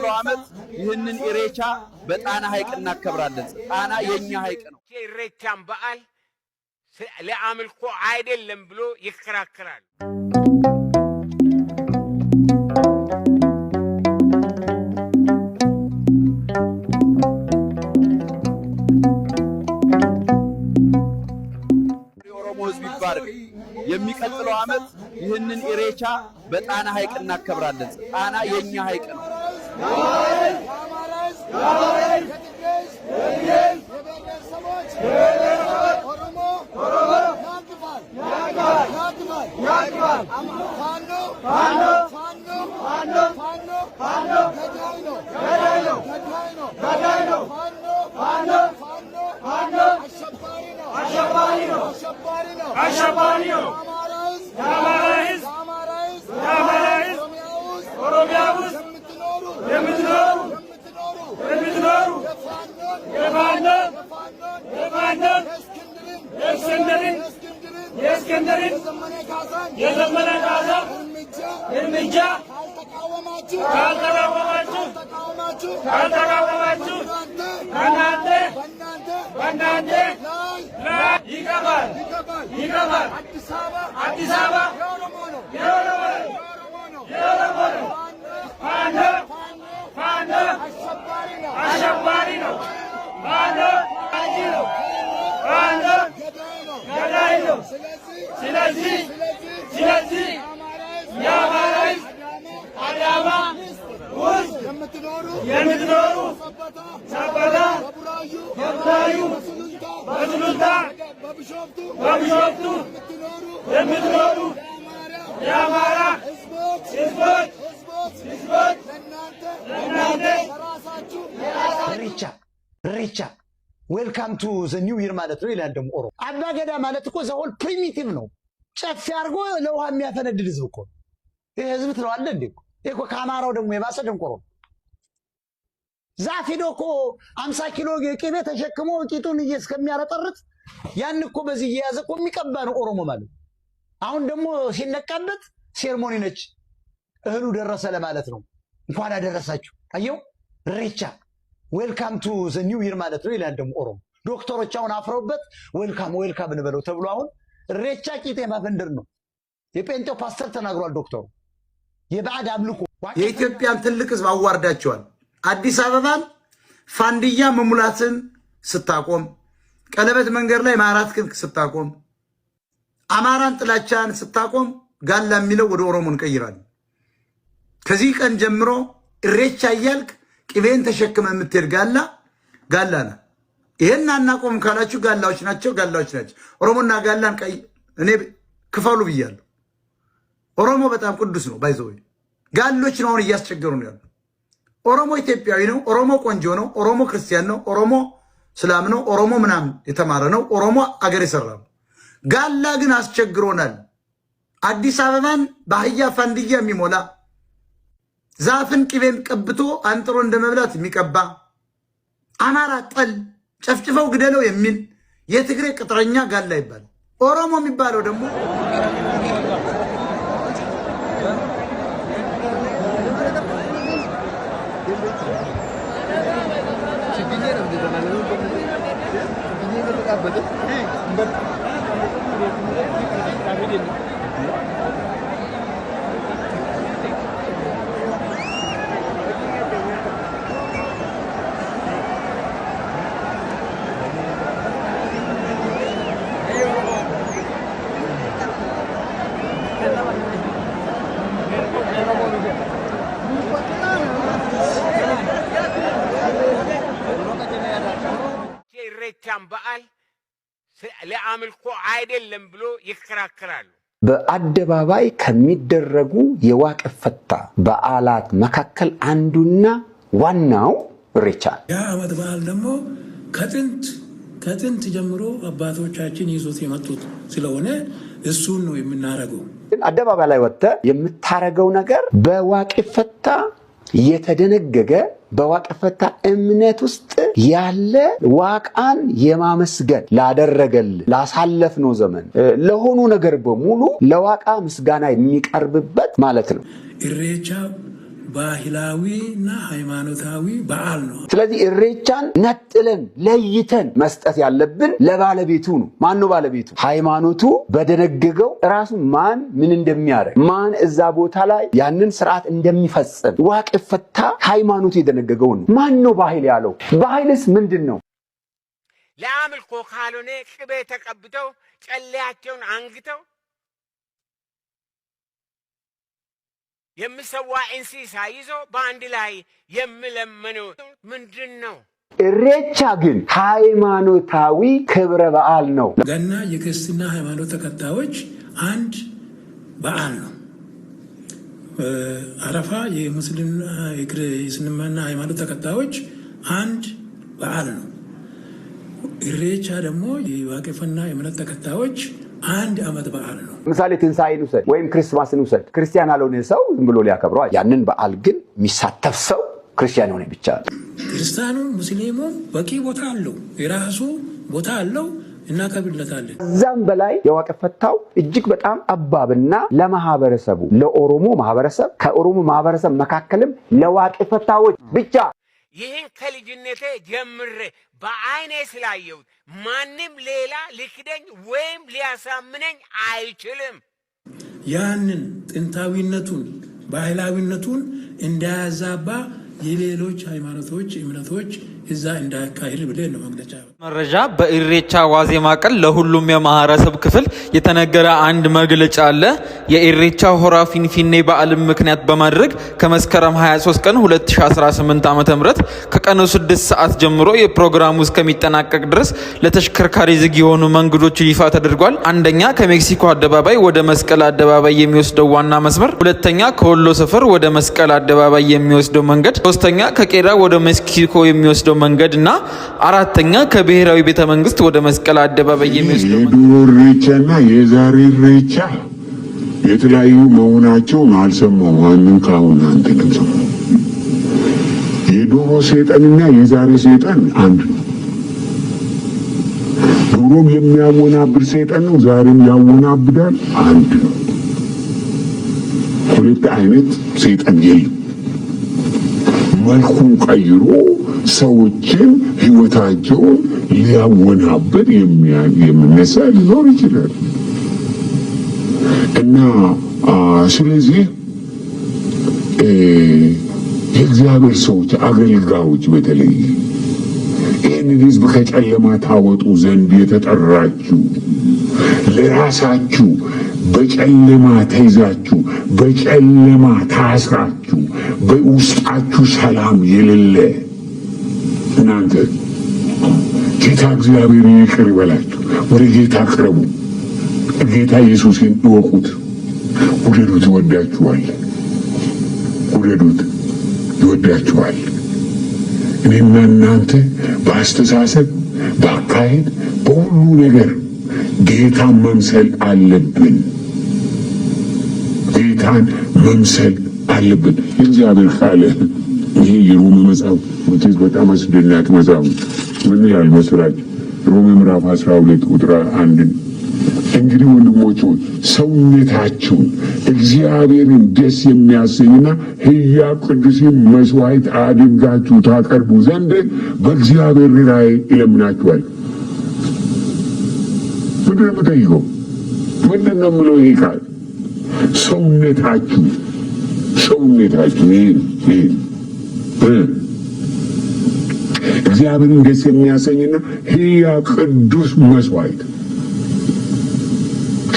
የሚቀጥለው ዓመት ይህንን ኢሬቻ በጣና ሐይቅ እናከብራለን። ጣና የኛ ሐይቅ ነው። ኢሬቻን በዓል ለአምልኮ አይደለም ብሎ ይከራከራል። የሚቀጥለው ዓመት ይህንን ኢሬቻ በጣና ሐይቅ እናከብራለን። ጣና የኛ ሐይቅ ነው። Richa, welcome to the new year ማለት ነው ይላል ደሞ ኦሮ አባገዳ ማለት እኮ ዘሆል ፕሪሚቲቭ ነው ጨፍ ያርጎ ለውሃ የሚያፈነድድ ህዝብ እኮ ይሄ ህዝብ ትለዋለህ እንዴ እኮ ካማራው ደሞ የባሰ ደንቆሮ ዛፍ ሄዶ እኮ 50 ኪሎ ቅቤ ተሸክሞ ቂጡን እስከሚያረጠርጥ ያን እኮ በዚህ የያዘ እኮ የሚቀባ ነው ኦሮሞ ማለት አሁን ደሞ ሲነቃበት ሴርሞኒ ነች እህሉ ደረሰ ለማለት ነው እንኳን አደረሳችሁ አየው ሪቻ ዌልካም ቱ ዘ ኒው ይር ማለት ነው ይላል ደሞ ኦሮሞ ዶክተሮች አሁን አፍረውበት ዌልካም እንበለው ተብሎ አሁን ሬቻ ቂጤ ማፈንደር ነው የጴንጤው ፓስተር ተናግሯል ዶክተሩ የባዕድ አምልኮ የኢትዮጵያን ትልቅ ህዝብ አዋርዳቸዋል አዲስ አበባን ፋንዲያ መሙላትን ስታቆም ቀለበት መንገር ላይ ማራትክን ስታቆም አማራን ጥላቻን ስታቆም ጋላ የሚለው ወደ ኦሮሞን ቀይራል ከዚህ ቀን ጀምሮ ኢሬቻ ይያልክ ቅቤን ተሸክመ የምትሄድ ጋላና ይሄን አናቆም ካላችሁ ጋላዎች ናቸው ኦሮሞና ጋላን ቀይ እኔ ክፈሉ ብያለሁ ኦሮሞ በጣም ቅዱስ ነው ባይዘው ጋሎች ነው እያስቸገሩ ነው ያለው ኦሮሞ ኢትዮጵያዊ ነው ኦሮሞ ቆንጆ ነው ኦሮሞ ክርስቲያን ነው ኦሮሞ እስላም ነው ኦሮሞ ምናምን የተማረ ነው ኦሮሞ አገር ይሰራ ጋላ ግን አስቸግሮናል አዲስ አበባን በአህያ ፋንዲያ የሚሞላ ዛፍን ቅቤን ቀብቶ አንጥሮ እንደመብላት የሚቀባ አማራ ጠል ጨፍጭፈው ግደለው የሚል የትግሬ ቅጥረኛ ጋላ ይባላል ኦሮሞ የሚባለው ደግሞ ኢሬቻን በዓል ለአምልኮ አይደለም ብሎ ይከራከራሉ በአደባባይ ከሚደረጉ የዋቅ ፈታ በዓላት መካከል አንዱና ዋናው ኢሬቻ ያ ዓመት በዓል ደግሞ ከጥንት ጀምሮ አባቶቻችን ይዞት የመጡት ስለሆነ እሱን ነው የምናረገው አደባባይ ላይ ወጥተ የምታረገው ነገር በዋቅ ፈታ የተደነገገ በዋቅ ፈታ እምነት ውስጥ ያለ ዋቃን የማመስገን ላደረገል ላሳለፍነው ዘመን ለሆኑ ነገር በሙሉ ለዋቃ ምስጋና የሚቀርብበት ማለት ነው ኢሬቻ ባህላዊና ሃይማኖታዊ በዓል ነው። ስለዚህ ኢሬቻን ነጥለን ለይተን መስጠት ያለብን ለባለቤቱ ነው። ማን ነው ባለቤቱ? ሃይማኖቱ በደነገገው ራሱ ማን ምን እንደሚያደርግ ማን እዛ ቦታ ላይ ያንን ስርዓት እንደሚፈጽም ዋቄ ፈታ ሃይማኖቱ የደነገገው ነው። ማን ነው ባህል ያለው? ባህልስ ምንድነው? ለአምልኮ ካልሆነ ቅቤ ተቀብተው ጨሌያቸውን አንግተው የምሰዋ እንስሳ ይዞ በአንድ ላይ የምለምነው ምንድነው? ኢሬቻ ግን ሃይማኖታዊ ክብረ በዓል ነው። ገና የክርስትና ሃይማኖት ተከታዮች አንድ በዓል ነው። አረፋ የሙስሊም የእስልምና ሃይማኖት ተከታዮች አንድ በዓል ነው። ኢሬቻ ደግሞ የዋቄፈና የእምነት ተከታዮች አንድ ዓመት በዓል ነው። ምሳሌ ትንሳኤን ውሰድ ወይም ክርስማስን ውሰድ። ክርስቲያን ያልሆነ ሰው ዝም ብሎ ሊያከብረው ያንን በዓል ግን የሚሳተፍ ሰው ክርስቲያን የሆነ ብቻ ነው። ክርስቲያኑ ሙስሊሙ በቂ ቦታ አለው፣ የራሱ ቦታ አለው፣ እናከብርለታለን። እዛም በላይ የዋቄ ፈታው እጅግ በጣም አባብና ለማህበረሰቡ ለኦሮሞ ማህበረሰብ ከኦሮሞ ማህበረሰብ መካከልም ለዋቄ ፈታዎች ብቻ ይህን ከልጅነቴ ጀምሬ በአይኔ ስላየሁት ማንም ሌላ ሊክደኝ ወይም ሊያሳምነኝ አይችልም። ያንን ጥንታዊነቱን ባህላዊነቱን እንዳያዛባ የሌሎች ሃይማኖቶች እምነቶች እዛ እንዳያካሂድ ብለን ነው መግለጫ። መረጃ በኢሬቻ ዋዜማ ቀን ለሁሉም የማህበረሰብ ክፍል የተነገረ አንድ መግለጫ አለ። የኢሬቻ ሆራ ፊንፊኔ በዓልን ምክንያት በማድረግ ከመስከረም 23 ቀን 2018 ዓ.ም ከቀኑ 6 ሰዓት ጀምሮ የፕሮግራሙ እስከሚጠናቀቅ ድረስ ለተሽከርካሪ ዝግ የሆኑ መንገዶች ይፋ ተደርጓል። አንደኛ ከሜክሲኮ አደባባይ ወደ መስቀል አደባባይ የሚወስደው ዋና መስመር፣ ሁለተኛ ከወሎ ሰፈር ወደ መስቀል አደባባይ የሚወስደው መንገድ፣ ሶስተኛ ከቄራ ወደ ሜክሲኮ የሚወስደው መንገድ እና አራተኛ ከብሔራዊ ቤተ መንግስት ወደ መስቀል አደባባይ የሚወስደው መንገድ። የድሮ ኢሬቻና የዛሬ ኢሬቻ የተለያዩ መሆናቸውን አልሰማሁም። ማንም ካሁን አንተ ለምሰማ የድሮ ሰይጣንና የዛሬ ሰይጣን አንድ ነው። ድሮም የሚያወናብድ ሰይጣን ነው፣ ዛሬም ያወናብዳል። አንድ ነው። ሁለት አይነት ሰይጣን የለም። መልኩን ቀይሮ ሰዎችን ህይወታቸውን ሊያወናብድ የሚነሳ ሊኖር ይችላል እና ስለዚህ የእግዚአብሔር ሰዎች አገልጋዮች በተለይ ይህንን ህዝብ ከጨለማ ታወጡ ዘንድ የተጠራችሁ ለራሳችሁ በጨለማ ተይዛችሁ በጨለማ ታስራችሁ በውስጣችሁ ሰላም የሌለ እናንተ ጌታ እግዚአብሔር ይቅር ይበላችሁ። ወደ ጌታ ቅረቡ። ጌታ ኢየሱስን እወቁት። ውደዱት፣ ይወዳችኋል። ውደዱት፣ ይወዳችኋል። እኔና እናንተ በአስተሳሰብ በአካሄድ በሁሉ ነገር ጌታን መምሰል አለብን። ጌታን መምሰል አለብን። የእግዚአብሔር ቃል ይሄ የሮሜ መጽሐፍ ወጥቶ በጣም አስደናቂ መጽሐፍ ምን ያህል መስራች ሮሜ ምዕራፍ 12 ቁጥር 1 እንግዲህ ወንድሞች ሆይ ሰውነታችሁን እግዚአብሔርን ደስ የሚያሰኝና ሕያው ቅዱስ መስዋዕት አድርጋችሁ ታቀርቡ ዘንድ በእግዚአብሔር ላይ ይለምናችኋል። ምንድን ነው የምጠይቀው? ምንድን ነው የምለው? ይሄ ቃል ሰውነታችሁ እግዚአብሔርን ደስ የሚያሰኝና ሕያው ቅዱስ መስዋዕት፣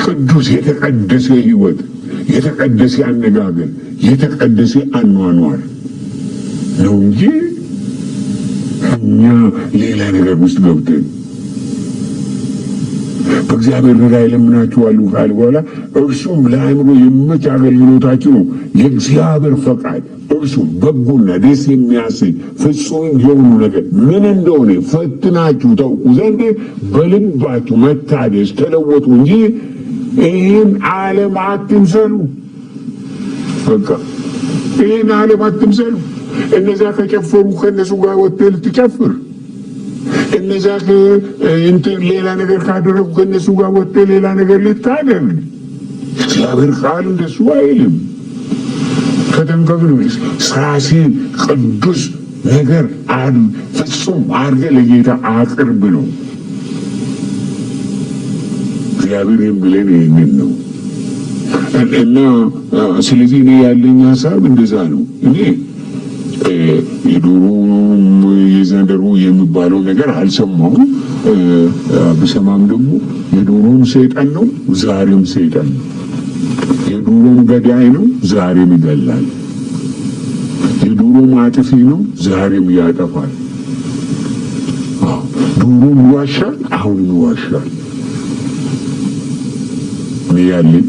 ቅዱስ የተቀደሰ ሕይወት፣ የተቀደሰ አነጋገር፣ የተቀደሰ አኗኗር ነው እንጂ እኛ ሌላ ነገር ውስጥ ገብተን በእግዚአብሔር ላይ ለምናችኋለሁ ካለ በኋላ እርሱም ለአእምሮ የሚመች አገልግሎታችሁ ነው የእግዚአብሔር ፈቃድ እርሱም በጎና ደስ የሚያሰኝ ፍጹም የሆኑ ነገር ምን እንደሆነ ፈትናችሁ ታውቁ ዘንድ በልባችሁ መታደስ ተለወጡ እንጂ ይህን ዓለም አትምሰሉ። በቃ ይህን ዓለም አትምሰሉ። እነዛ ከጨፈሩ ከእነሱ ጋር ወጥተህ ልትጨፍር፣ እነዛ ሌላ ነገር ካደረጉ ከእነሱ ጋር ወጥተህ ሌላ ነገር ልታደርግ። እግዚአብሔር ቃል እንደሱ አይልም። ተጠንቀቅ ነው። ስራሴ ቅዱስ ነገር ፍጹም አድርገህ ለጌታ አቅርብ ነው እግዚአብሔር የሚለን ይህንን ነው። እና ስለዚህ እኔ ያለኝ ሀሳብ እንደዛ ነው። እኔ የዶሮ የዘንድሮ የሚባለው ነገር አልሰማሁም። ብሰማም ደግሞ የዶሮም ሰይጣን ነው፣ ዛሬም ሰይጣን ነው። የዶሮም ገዳይ ነው፣ ዛሬም ይገላል። የዶሮም አጥፊ ነው፣ ዛሬም ያጠፋል። ዶሮም ይዋሻል፣ አሁንም ይዋሻል። እኔ ያለኝ